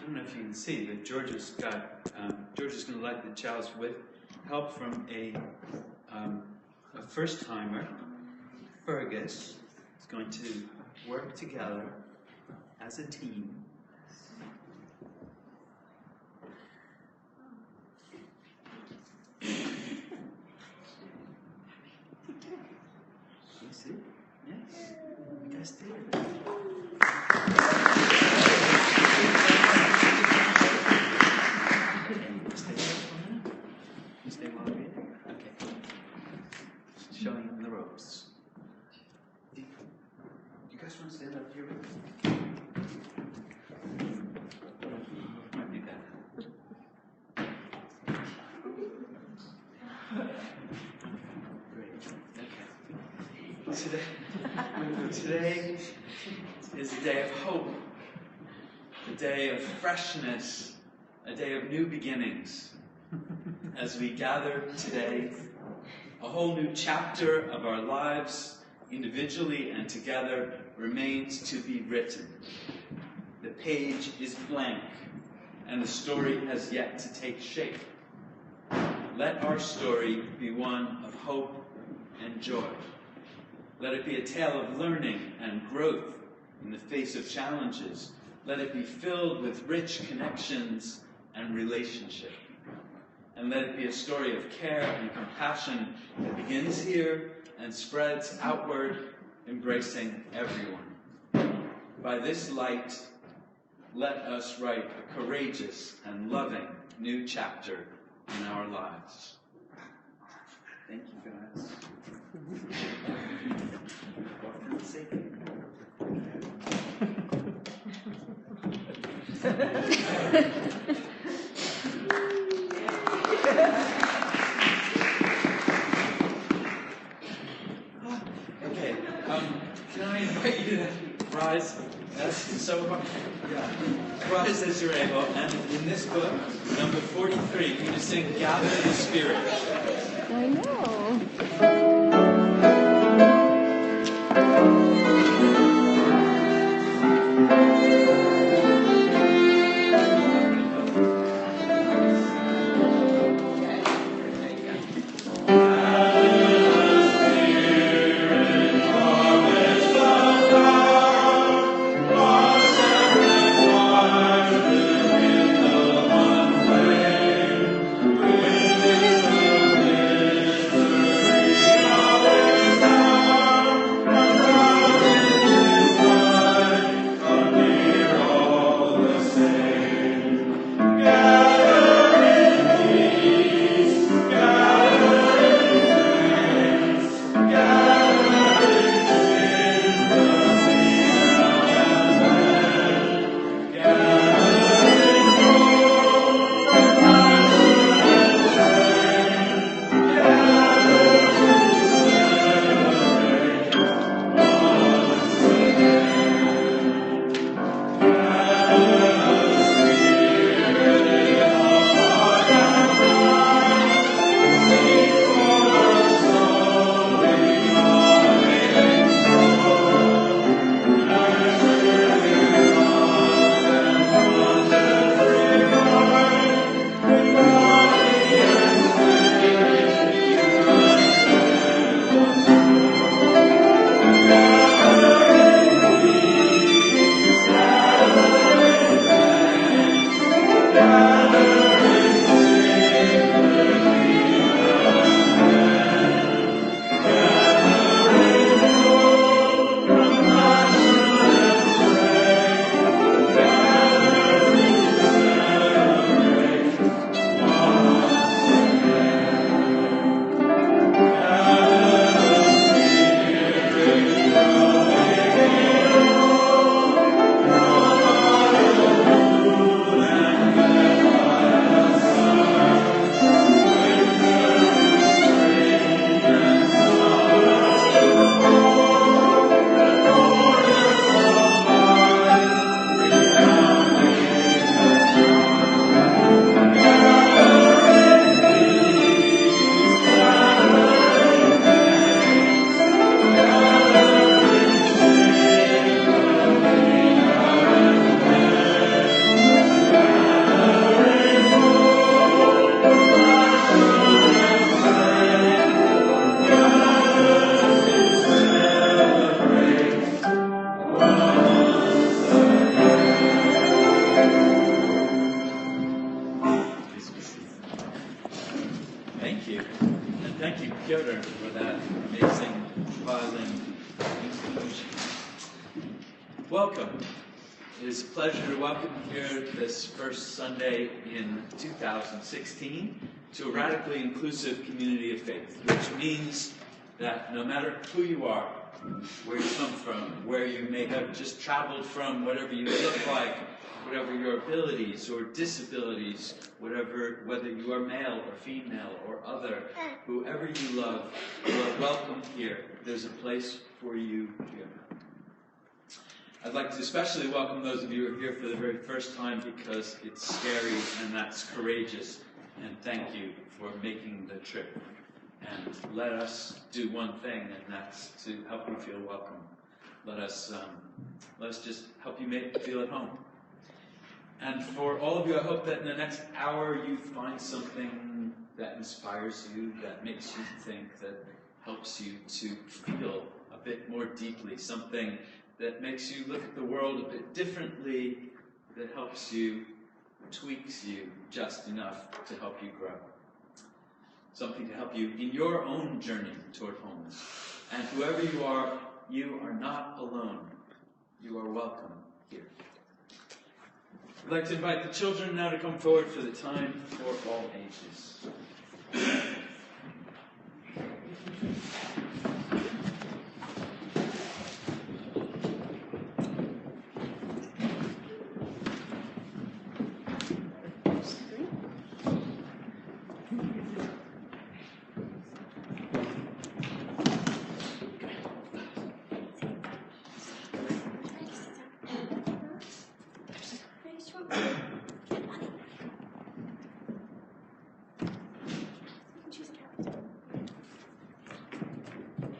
don't know if you can see, but George is going to light the chalice with help from a first-timer. Fergus is going to work together as a team. You see? Yes? You guys did it. Stay while we're here? Okay. Showing them the ropes. Do you guys want to stand up here with me? Might be better. Great. Okay. Today is a day of hope, a day of freshness, a day of new beginnings. As we gather today, a whole new chapter of our lives, individually and together, remains to be written. The page is blank, and the story has yet to take shape. Let our story be one of hope and joy. Let it be a tale of learning and growth in the face of challenges. Let it be filled with rich connections and relationship. And let it be a story of care and compassion that begins here and spreads outward, embracing everyone. By this light, let us write a courageous and loving new chapter in our lives. Thank you, guys. Welcome to safety. Okay, can I invite you to rise? Rise as you're able. And in this book, number 43, you just sing "Gather in the Spirit." I know. Thank you. And thank you, Piotr, for that amazing violin inclusion. Welcome. It is a pleasure to welcome you here this first Sunday in 2016 to a radically inclusive community of faith, which means that no matter who you are, where you come from, where you may have just traveled from, whatever you look like, whatever your abilities or disabilities, whether you are male or female or other, whoever you love, you are welcome here. There's a place for you here. I'd like to especially welcome those of you who are here for the very first time because it's scary and that's courageous. And thank you for making the trip. And let us do one thing, and that's to help you feel welcome. Let us just help you feel at home. And for all of you, I hope that in the next hour you find something that inspires you, that makes you think, that helps you to feel a bit more deeply, something that makes you look at the world a bit differently, that helps you, tweaks you just enough to help you grow. Something to help you in your own journey toward wholeness. And whoever you are not alone. You are welcome here. I'd like to invite the children now to come forward for the time for all ages.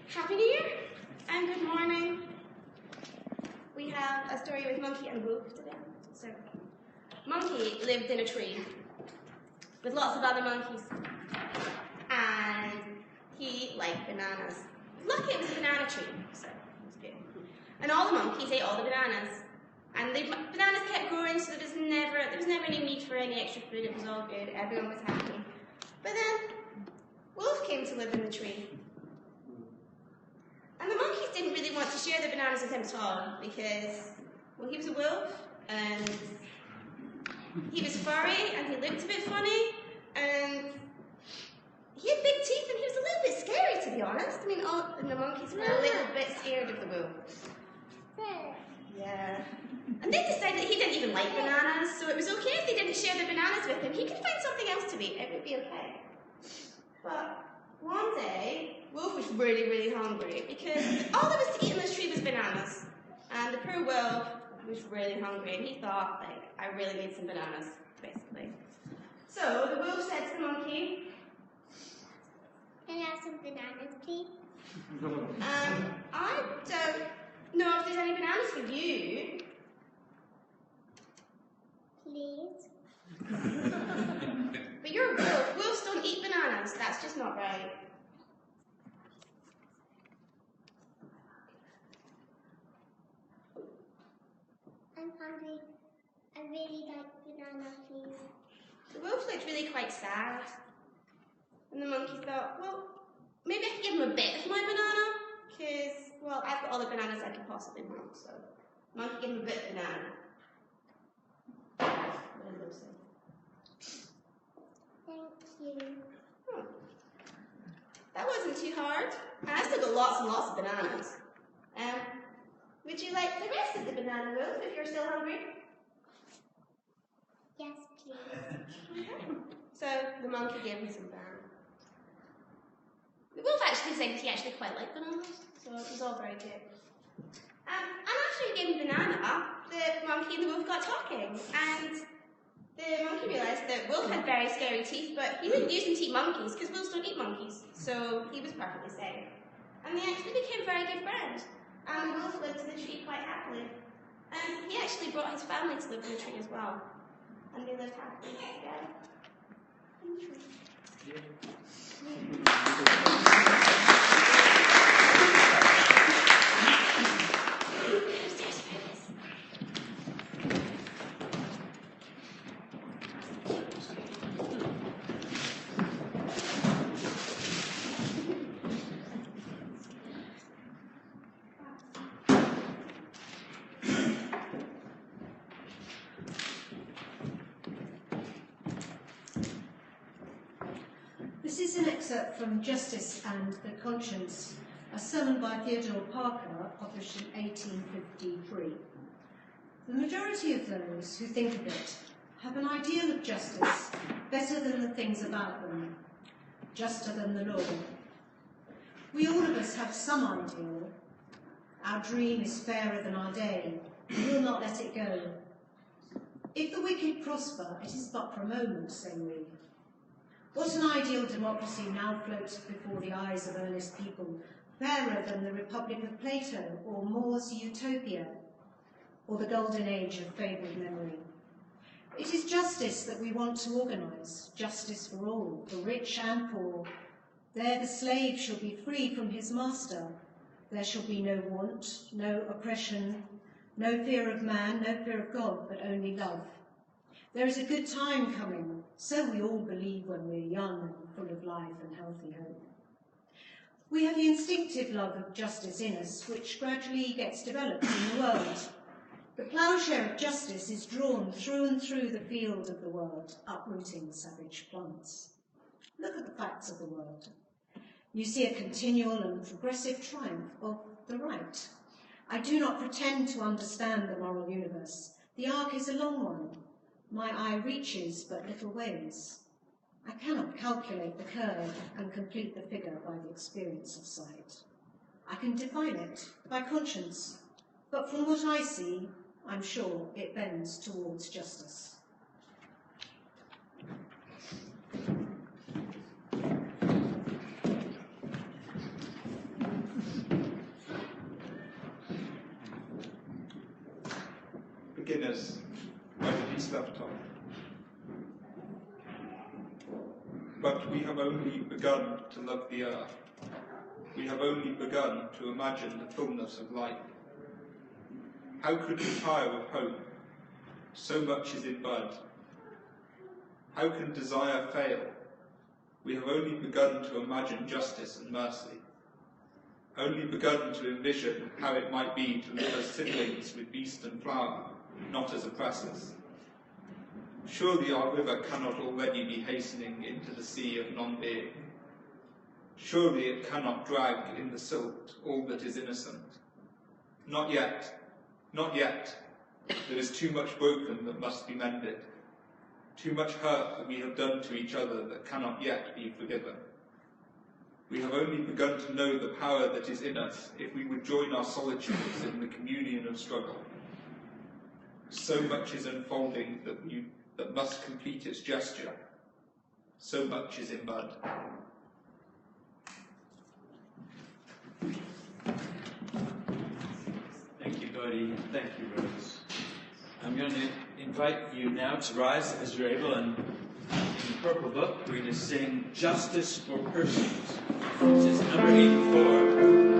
Happy New Year and good morning. We have a story with Monkey and Wolf today. So, Monkey lived in a tree with lots of other monkeys, and he liked bananas. Lucky it was a banana tree, so it was good. And all the monkeys ate all the bananas, and the bananas kept growing, so there was never any need for any extra food. It was all good. Everyone was happy. But then Wolf came to live in the tree. And the monkeys didn't really want to share the bananas with him at all because, well, he was a wolf and he was furry and he looked a bit funny and he had big teeth and he was a little bit scary, to be honest. I mean, the monkeys were a little bit scared of the wolf. Yeah. And they decided that he didn't even like bananas, so it was okay if they didn't share the bananas with him. He could find something else to eat. It would be okay. But one day, Wolf was really, really hungry because all there was to eat in this tree was bananas. And the poor wolf was really hungry and he thought, like, I really need some bananas, basically. So the wolf said to the monkey, Can I have some bananas, please? I don't know if there's any bananas for you. Please? But you're a wolf. Wolves don't eat bananas. That's just not right. I'm hungry. I really like banana, please. The wolf looked really quite sad. And the monkey thought, well, maybe I could give him a bit of my banana, because, well, I've got all the bananas I could possibly want, so the monkey gave him a bit of banana. What did Wolf say? Thank you. That wasn't too hard. And I still got lots and lots of bananas. Would you like the rest of the banana, Wolf, if you're still hungry? Yes, please. So the monkey gave him some banana. The wolf actually said he actually quite liked bananas, so it was all very good. And after he gave him banana, the monkey and the wolf got talking, and the monkey realised that Wolf had very scary teeth, but he didn't use them to eat monkeys, because wolves don't eat monkeys, so he was perfectly safe. And they actually became very good friends, and the wolf lived in the tree quite happily. And he actually brought his family to live in the tree as well, and they lived happily together in the tree. This is an excerpt from Justice and the Conscience, a sermon by Theodore Parker, published in 1853. The majority of those who think of it have an ideal of justice better than the things about them, juster than the law. We all of us have some ideal. Our dream is fairer than our day. We will not let it go. If the wicked prosper, it is but for a moment, say we. What an ideal democracy now floats before the eyes of earnest people, fairer than the Republic of Plato, or More's Utopia, or the golden age of fabled memory. It is justice that we want to organise, justice for all, for rich and poor. There the slave shall be free from his master. There shall be no want, no oppression, no fear of man, no fear of God, but only love. There is a good time coming, so we all believe when we're young and full of life and healthy hope. We have the instinctive love of justice in us, which gradually gets developed in the world. The ploughshare of justice is drawn through and through the field of the world, uprooting savage plants. Look at the facts of the world. You see a continual and progressive triumph of the right. I do not pretend to understand the moral universe. The arc is a long one. My eye reaches but little ways. I cannot calculate the curve and complete the figure by the experience of sight. I can define it by conscience, but from what I see, I'm sure it bends towards justice. Beginners, where the piece left off. But we have only begun to love the earth. We have only begun to imagine the fullness of life. How could we tire of hope? So much is in bud. How can desire fail? We have only begun to imagine justice and mercy. Only begun to envision how it might be to live as siblings with beast and flower, not as oppressors. Surely our river cannot already be hastening into the sea of non-being. Surely it cannot drag in the silt all that is innocent. Not yet, not yet. There is too much broken that must be mended, too much hurt that we have done to each other that cannot yet be forgiven. We have only begun to know the power that is in us if we would join our solitudes in the communion of struggle. So much is unfolding that must complete its gesture. So much is in bud. Thank you, Bodhi. Thank you, Rose. I'm going to invite you now to rise as you're able, and in the Purple Book, we're going to sing Justice for Persons, which is number 84.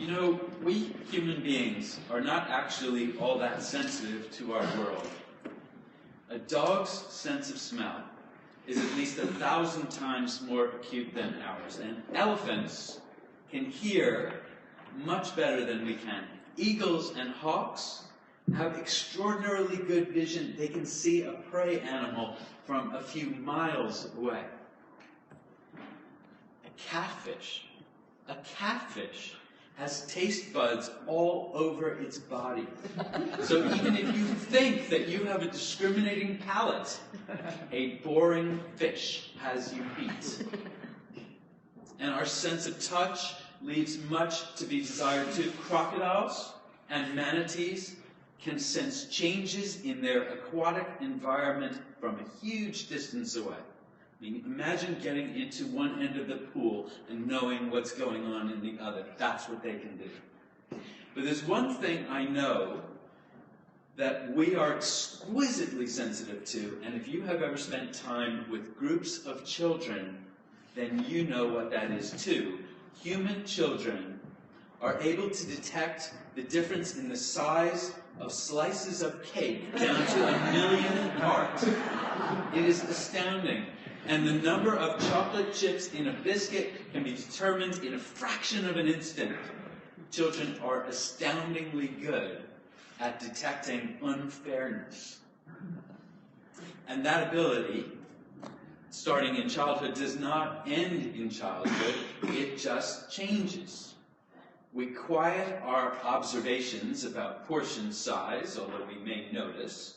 You know, we human beings are not actually all that sensitive to our world. A dog's sense of smell is at least 1,000 times more acute than ours, and elephants can hear much better than we can. Eagles and hawks have extraordinarily good vision. They can see a prey animal from a few miles away. A catfish has taste buds all over its body. So even if you think that you have a discriminating palate, a boring fish has you beat. And our sense of touch leaves much to be desired too. Crocodiles and manatees can sense changes in their aquatic environment from a huge distance away. I mean, imagine getting into one end of the pool and knowing what's going on in the other. That's what they can do. But there's one thing I know that we are exquisitely sensitive to, and if you have ever spent time with groups of children, then you know what that is too. Human children are able to detect the difference in the size of slices of cake down to 1,000,000 parts. It is astounding. And the number of chocolate chips in a biscuit can be determined in a fraction of an instant. Children are astoundingly good at detecting unfairness. And that ability, starting in childhood, does not end in childhood. It just changes. We quiet our observations about portion size, although we may notice.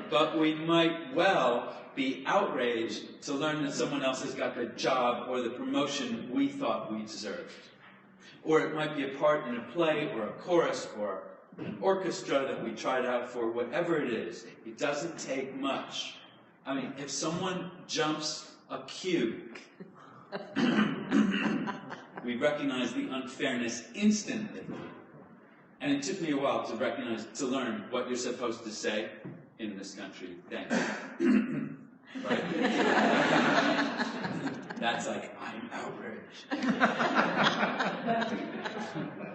But we might well be outraged to learn that someone else has got the job or the promotion we thought we deserved. Or it might be a part in a play or a chorus or an orchestra that we tried out for. Whatever it is, it doesn't take much. I mean, if someone jumps a cue, we recognize the unfairness instantly. And it took me a while to learn what you're supposed to say in this country. Thanks. Right? That's like, I'm outraged.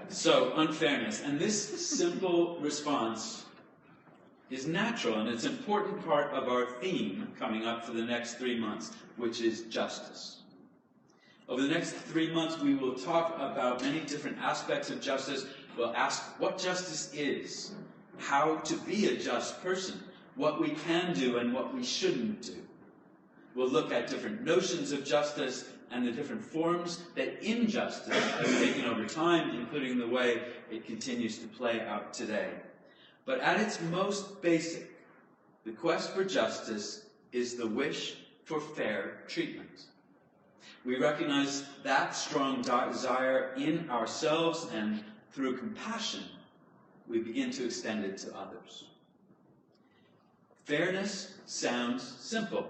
So, unfairness. And this simple response is natural, and it's an important part of our theme coming up for the next 3 months, which is justice. Over the next 3 months, we will talk about many different aspects of justice. We'll ask what justice is, how to be a just person, what we can do and what we shouldn't do. We'll look at different notions of justice and the different forms that injustice has taken over time, including the way it continues to play out today. But at its most basic, the quest for justice is the wish for fair treatment. We recognize that strong desire in ourselves, and through compassion, we begin to extend it to others. Fairness sounds simple,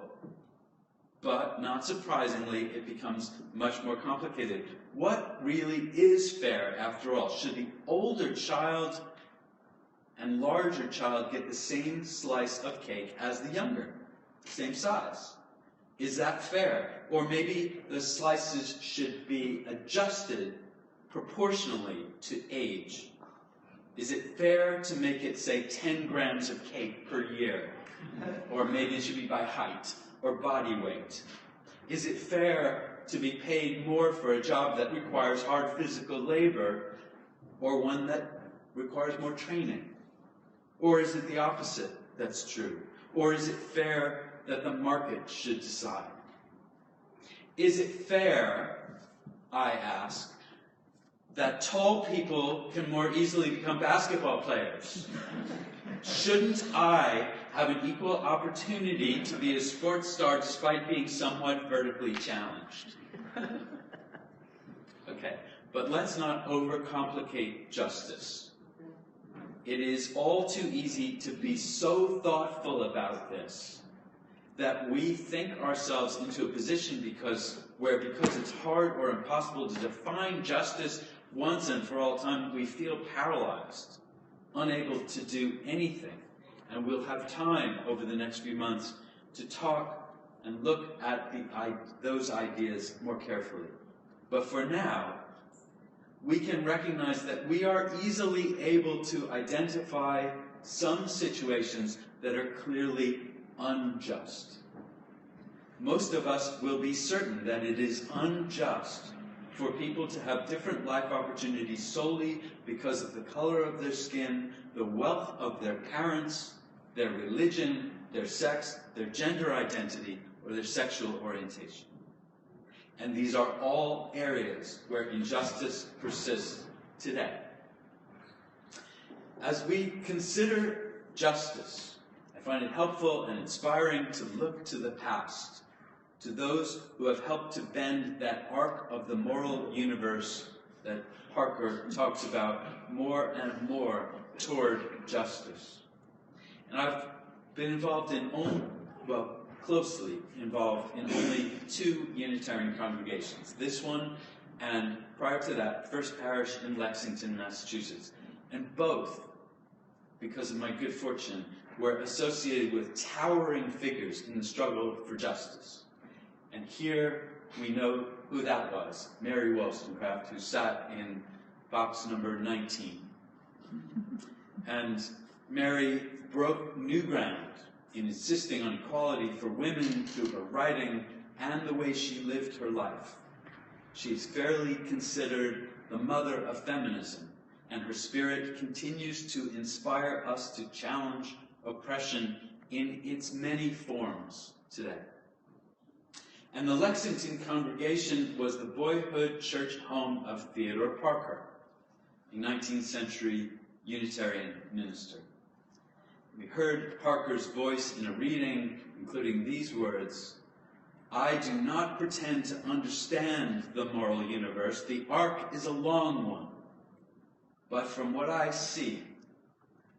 but not surprisingly, it becomes much more complicated. What really is fair, after all? Should the older child and larger child get the same slice of cake as the younger? Same size. Is that fair? Or maybe the slices should be adjusted proportionally to age. Is it fair to make it, say, 10 grams of cake per year? Or maybe it should be by height or body weight. Is it fair to be paid more for a job that requires hard physical labor or one that requires more training? Or is it the opposite that's true? Or is it fair that the market should decide? Is it fair, I ask, that tall people can more easily become basketball players? Shouldn't I have an equal opportunity to be a sports star despite being somewhat vertically challenged? Okay, but let's not overcomplicate justice. It is all too easy to be so thoughtful about this that we think ourselves into a position because it's hard or impossible to define justice once and for all time, we feel paralyzed, unable to do anything. And we'll have time over the next few months to talk and look at those ideas more carefully. But for now, we can recognize that we are easily able to identify some situations that are clearly unjust. Most of us will be certain that it is unjust for people to have different life opportunities solely because of the color of their skin, the wealth of their parents, their religion, their sex, their gender identity, or their sexual orientation. And these are all areas where injustice persists today. As we consider justice, I find it helpful and inspiring to look to the past, to those who have helped to bend that arc of the moral universe that Parker talks about more and more toward justice. And I've been involved in closely involved in only 2 Unitarian congregations. This one, and prior to that, First Parish in Lexington, Massachusetts. And both, because of my good fortune, were associated with towering figures in the struggle for justice. And here we know who that was, Mary Wollstonecraft, who sat in box number 19. And Mary broke new ground in insisting on equality for women through her writing and the way she lived her life. She is fairly considered the mother of feminism, and her spirit continues to inspire us to challenge oppression in its many forms today. And the Lexington congregation was the boyhood church home of Theodore Parker, a 19th century Unitarian minister. We heard Parker's voice in a reading, including these words, "I do not pretend to understand the moral universe. The arc is a long one. But from what I see,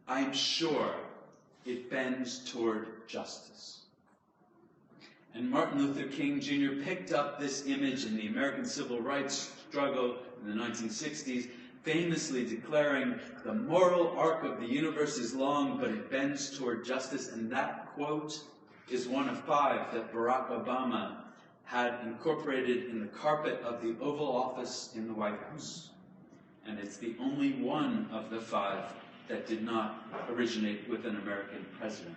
I am sure it bends toward justice." And Martin Luther King Jr. picked up this image in the American Civil Rights struggle in the 1960s, famously declaring, "The moral arc of the universe is long, but it bends toward justice." And that quote is one of 5 that Barack Obama had incorporated in the carpet of the Oval Office in the White House. And it's the only one of the 5 that did not originate with an American president.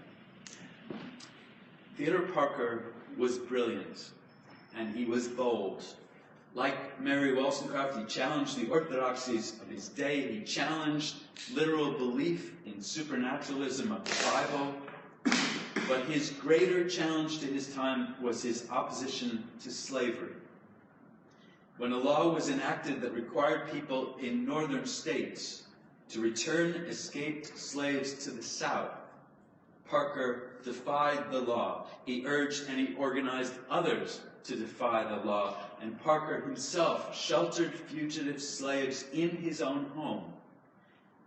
Theodore Parker was brilliant, and he was bold. Like Mary Wollstonecraft, he challenged the orthodoxies of his day. He challenged literal belief in supernaturalism of the Bible. But his greater challenge to his time was his opposition to slavery. When a law was enacted that required people in northern states to return escaped slaves to the South, Parker defied the law. He urged and he organized others to defy the law, and Parker himself sheltered fugitive slaves in his own home.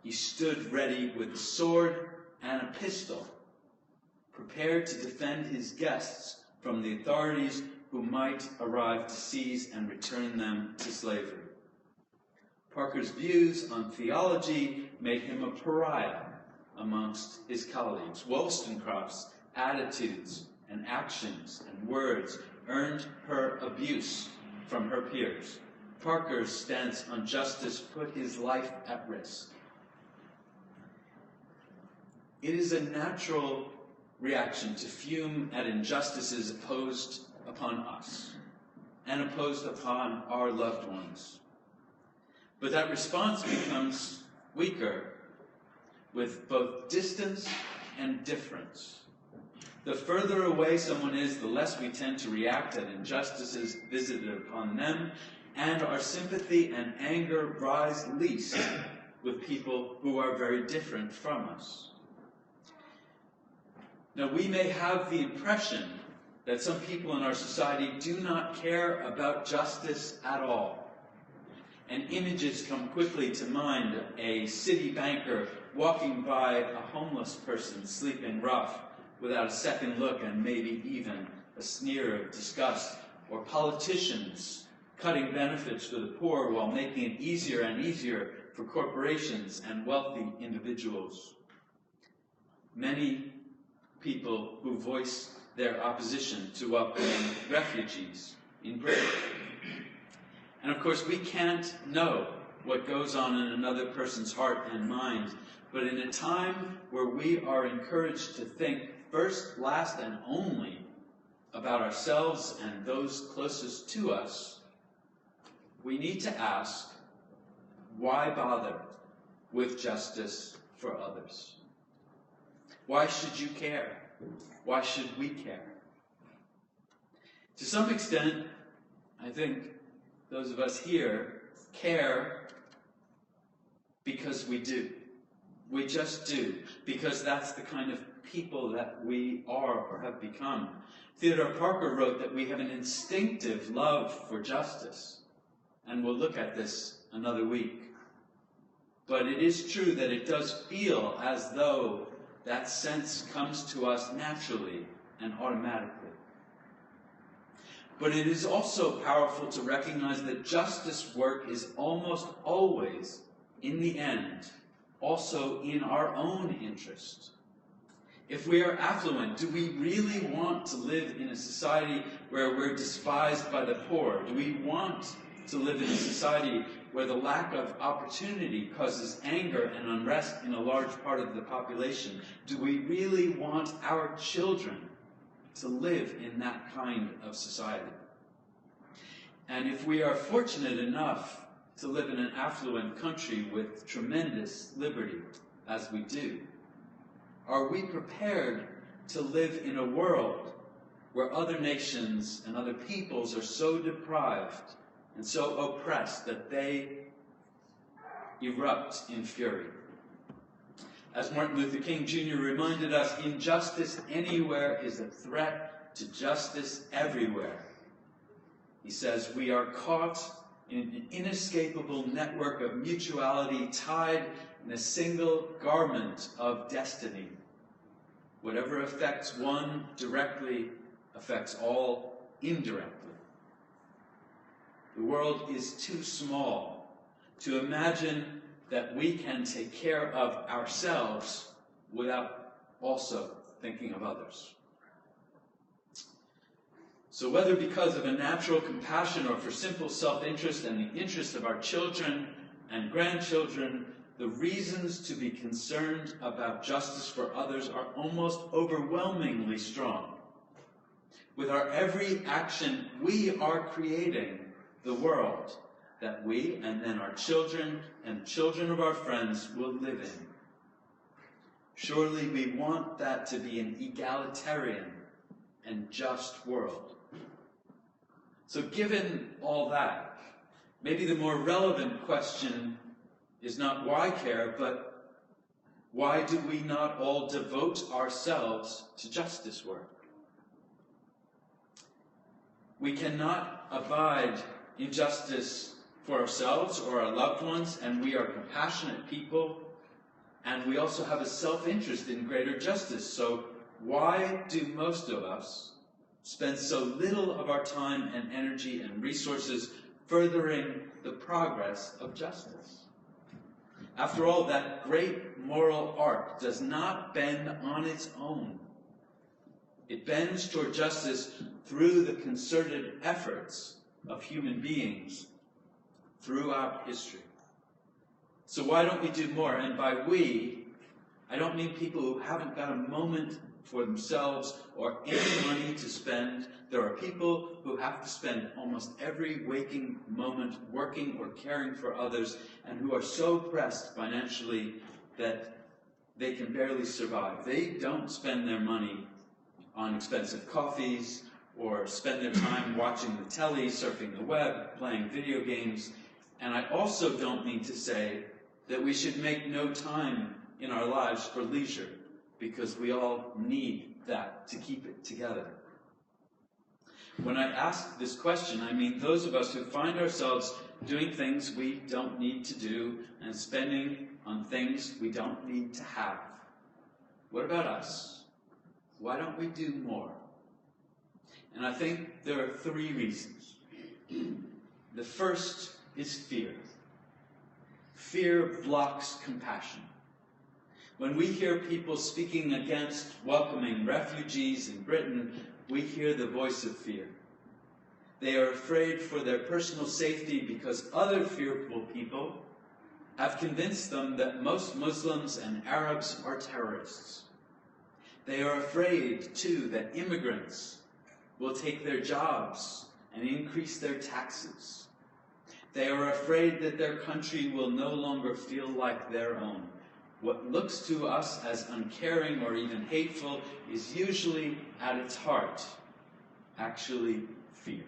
He stood ready with a sword and a pistol, prepared to defend his guests from the authorities who might arrive to seize and return them to slavery. Parker's views on theology made him a pariah amongst his colleagues. Wollstonecraft's attitudes and actions and words earned her abuse from her peers. Parker's stance on justice put his life at risk. It is a natural reaction to fume at injustices opposed upon us and opposed upon our loved ones. But that response becomes weaker with both distance and difference. The further away someone is, the less we tend to react at injustices visited upon them, and our sympathy and anger rise least with people who are very different from us. Now, we may have the impression that some people in our society do not care about justice at all. And images come quickly to mind: a city banker walking by a homeless person sleeping rough without a second look and maybe even a sneer of disgust, or politicians cutting benefits for the poor while making it easier and easier for corporations and wealthy individuals. Many people who voice their opposition to welcoming refugees in Britain. And of course, we can't know what goes on in another person's heart and mind, but in a time where we are encouraged to think first, last, and only about ourselves and those closest to us, we need to ask, why bother with justice for others? Why should you care? Why should we care? To some extent, I think those of us here care because we do. We just do, because that's the kind of people that we are or have become. Theodore Parker wrote that we have an instinctive love for justice, and we'll look at this another week. But it is true that it does feel as though that sense comes to us naturally and automatically. But it is also powerful to recognize that justice work is almost always, in the end, also in our own interest. If we are affluent, do we really want to live in a society where we're despised by the poor? Do we want to live in a society where the lack of opportunity causes anger and unrest in a large part of the population? Do we really want our children to live in that kind of society? And if we are fortunate enough to live in an affluent country with tremendous liberty, as we do, are we prepared to live in a world where other nations and other peoples are so deprived and so oppressed that they erupt in fury? As Martin Luther King Jr. reminded us, injustice anywhere is a threat to justice everywhere. He says, we are caught in an inescapable network of mutuality tied in a single garment of destiny. Whatever affects one directly affects all indirectly. The world is too small to imagine that we can take care of ourselves without also thinking of others. So whether because of a natural compassion or for simple self-interest and the interest of our children and grandchildren, the reasons to be concerned about justice for others are almost overwhelmingly strong. With our every action, we are creating the world that we and then our children and children of our friends will live in. Surely we want that to be an egalitarian and just world. So given all that, maybe the more relevant question is not why care, but why do we not all devote ourselves to justice work? We cannot abide in justice for ourselves or our loved ones, and we are compassionate people, and we also have a self-interest in greater justice. So why do most of us spend so little of our time and energy and resources furthering the progress of justice? After all, that great moral arc does not bend on its own. It bends toward justice through the concerted efforts of human beings throughout history. So why don't we do more? And by we, I don't mean people who haven't got a moment for themselves or any money to spend. There are people who have to spend almost every waking moment working or caring for others and who are so pressed financially that they can barely survive. They don't spend their money on expensive coffees or spend their time watching the telly, surfing the web, playing video games. And I also don't mean to say that we should make no time in our lives for leisure, because we all need that to keep it together. When I ask this question, I mean those of us who find ourselves doing things we don't need to do and spending on things we don't need to have. What about us? Why don't we do more? And I think there are three reasons. The first is fear. Fear blocks compassion. When we hear people speaking against welcoming refugees in Britain, we hear the voice of fear. They are afraid for their personal safety because other fearful people have convinced them that most Muslims and Arabs are terrorists. They are afraid, too, that immigrants will take their jobs and increase their taxes. They are afraid that their country will no longer feel like their own. What looks to us as uncaring or even hateful is usually, at its heart, actually fear.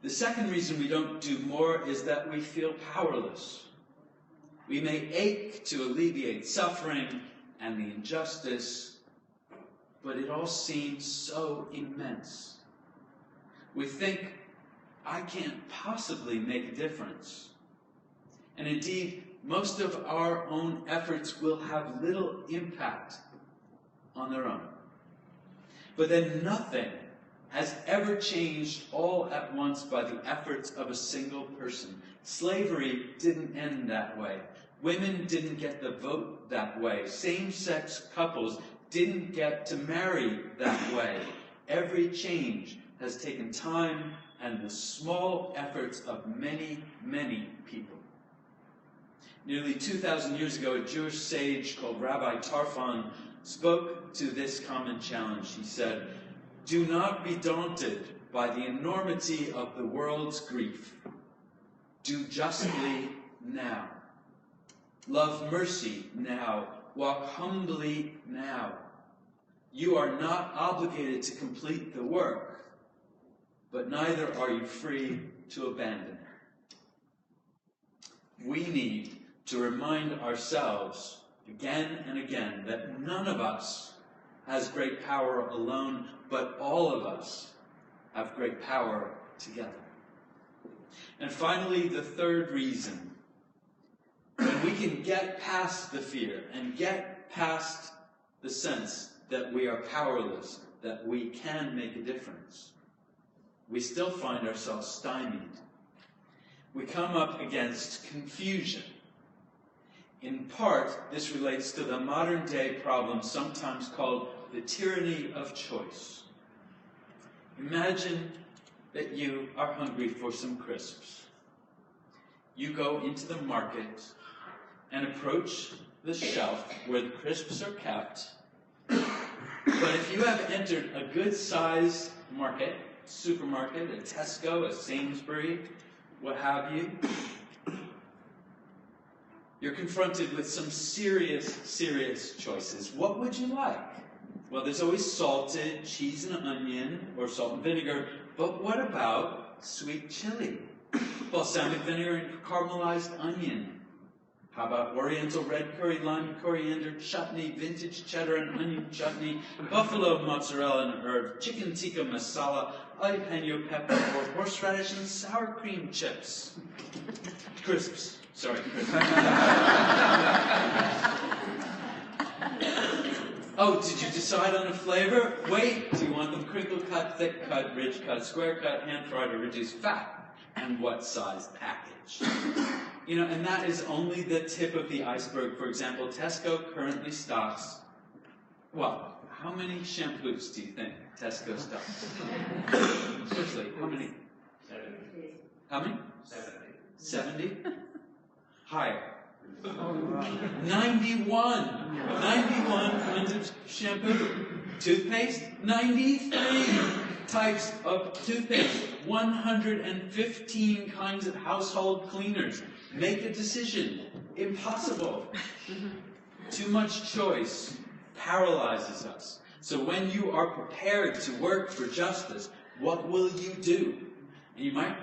The second reason we don't do more is that we feel powerless. We may ache to alleviate suffering and the injustice, but it all seems so immense. We think, I can't possibly make a difference. And indeed, most of our own efforts will have little impact on their own. But then nothing has ever changed all at once by the efforts of a single person. Slavery didn't end that way. Women didn't get the vote that way. Same-sex couples didn't get to marry that way. Every change has taken time and the small efforts of many, many people. Nearly 2,000 years ago, a Jewish sage called Rabbi Tarfon spoke to this common challenge. He said, "Do not be daunted by the enormity of the world's grief. Do justly now. Love mercy now. Walk humbly now. You are not obligated to complete the work, but neither are you free to abandon it." We need to remind ourselves again and again that none of us has great power alone, but all of us have great power together. And finally, the third reason, when we can get past the fear and get past the sense that we are powerless, that we can make a difference, we still find ourselves stymied. We come up against confusion. In part, this relates to the modern-day problem sometimes called the tyranny of choice. Imagine that you are hungry for some crisps. You go into the market and approach the shelf where the crisps are kept. But if you have entered a good-sized market, supermarket, a Tesco, a Sainsbury, what have you, you're confronted with some serious choices. What would you like? Well, there's always salted cheese and onion, or salt and vinegar, but what about sweet chili? Balsamic vinegar and caramelized onion. How about oriental red curry, lime coriander chutney, vintage cheddar and onion chutney, buffalo mozzarella and herb, chicken tikka masala, jalapeno pepper, or horseradish and sour cream chips? Crisps. Sorry, crisps. Oh, did you decide on a flavor? Wait, do you want them crinkle cut, thick cut, ridge cut, square cut, hand fried, or reduced fat? And what size package? You know, and that is only the tip of the iceberg. For example, Tesco currently stocks, well, how many shampoos do you think Tesco stocks? Seriously, how many? 70. How many? 70? Higher. 91. 91 kinds of shampoo. Toothpaste? 93 types of toothpaste. 115 kinds of household cleaners. Make a decision. Impossible. Too much choice paralyzes us. So when you are prepared to work for justice, what will you do? And you might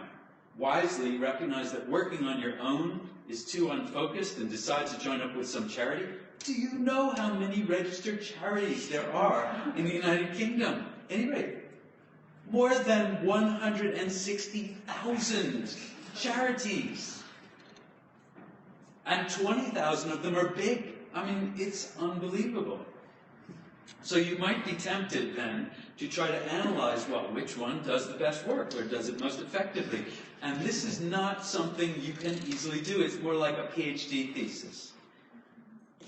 wisely recognize that working on your own is too unfocused and decide to join up with some charity. Do you know how many registered charities there are in the United Kingdom? At any rate, more than 160,000 charities. And 20,000 of them are big. I mean, it's unbelievable. So you might be tempted then to try to analyze, well, which one does the best work or does it most effectively? And this is not something you can easily do. It's more like a PhD thesis.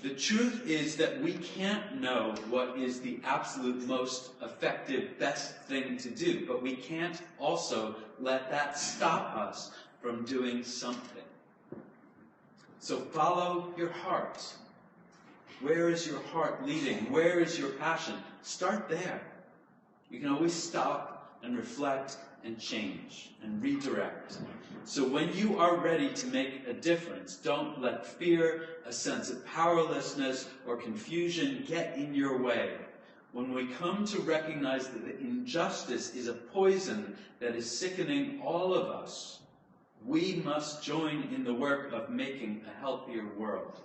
The truth is that we can't know what is the absolute most effective, best thing to do, but we can't also let that stop us from doing something. So follow your heart. Where is your heart leading? Where is your passion? Start there. You can always stop and reflect and change and redirect. So when you are ready to make a difference, don't let fear, a sense of powerlessness, or confusion get in your way. When we come to recognize that the injustice is a poison that is sickening all of us, we must join in the work of making a healthier world.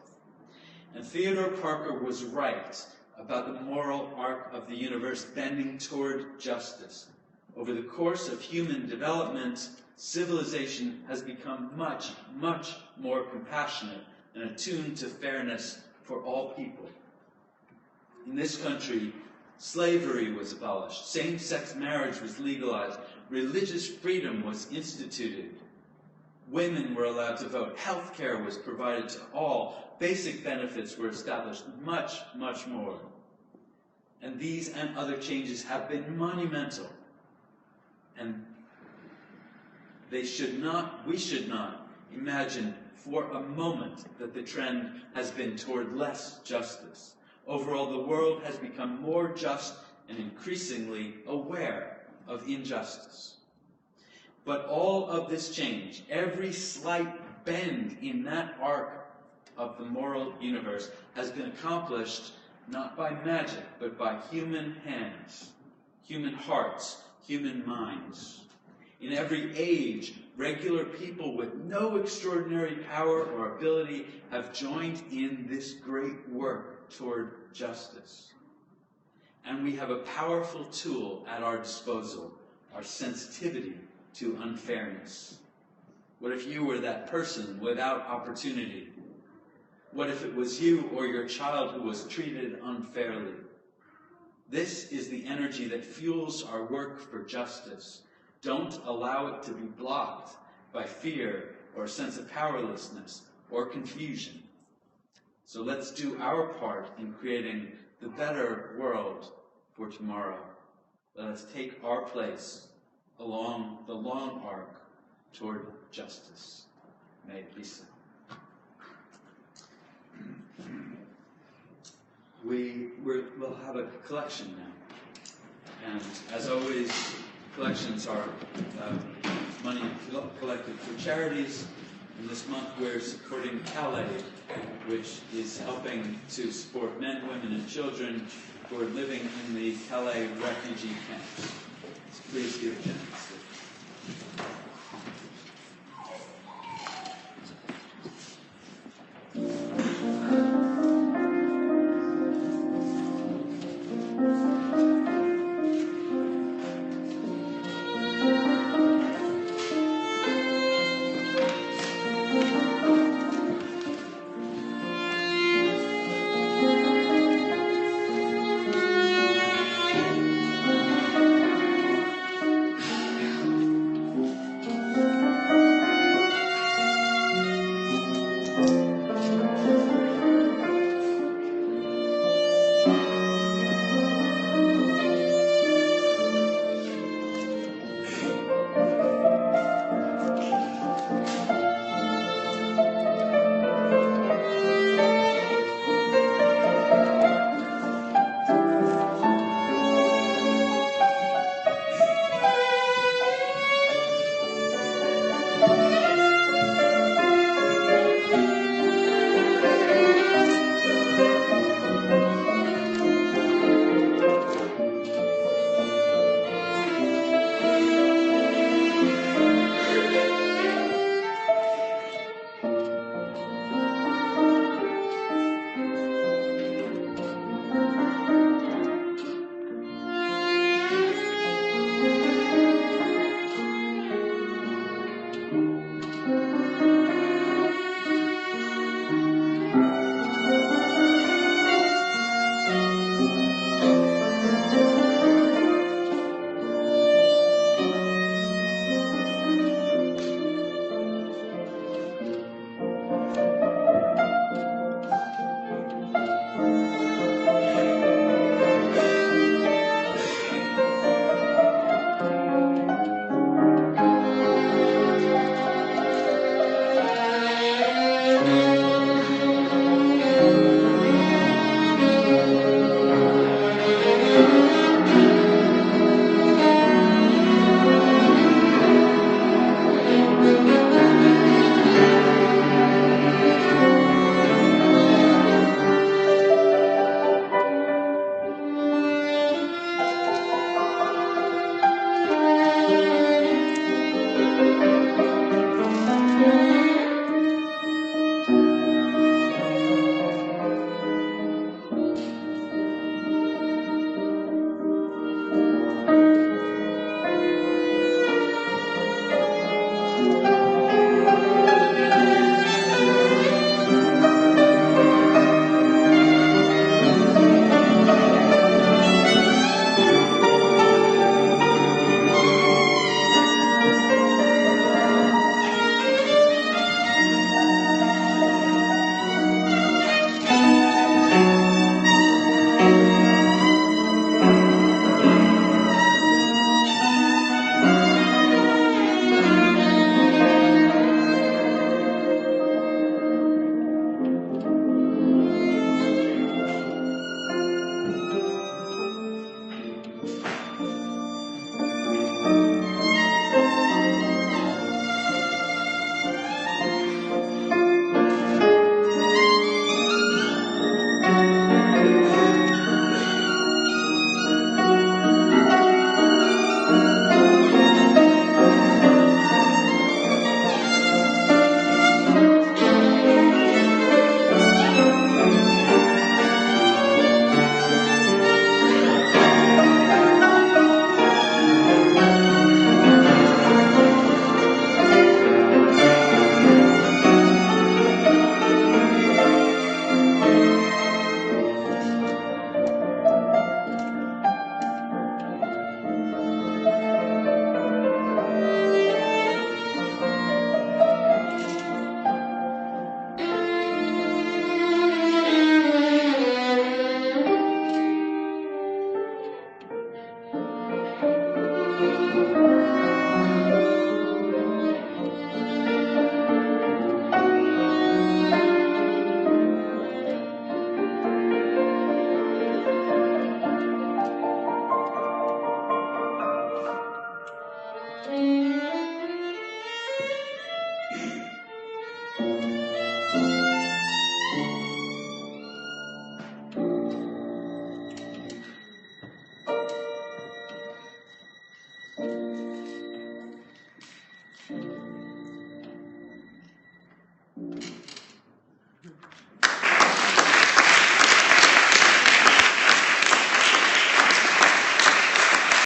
And Theodore Parker was right about the moral arc of the universe bending toward justice. Over the course of human development, civilization has become much, much more compassionate and attuned to fairness for all people. In this country, slavery was abolished, same-sex marriage was legalized, religious freedom was instituted, women were allowed to vote, health care was provided to all, basic benefits were established, much, much more. And these and other changes have been monumental. And we should not imagine for a moment that the trend has been toward less justice. Overall, the world has become more just and increasingly aware of injustice. But all of this change, every slight bend in that arc of the moral universe, has been accomplished not by magic, but by human hands, human hearts, human minds. In every age, regular people with no extraordinary power or ability have joined in this great work toward justice. And we have a powerful tool at our disposal, our sensitivity to unfairness. What if you were that person without opportunity? What if it was you or your child who was treated unfairly? This is the energy that fuels our work for justice. Don't allow it to be blocked by fear or a sense of powerlessness or confusion. So let's do our part in creating the better world for tomorrow. Let us take our place along the long arc toward justice. May it be so. We'll have a collection now. And as always, collections are money collected for charities. And this month we're supporting Calais, which is helping to support men, women, and children who are living in the Calais refugee camps. So please give generously.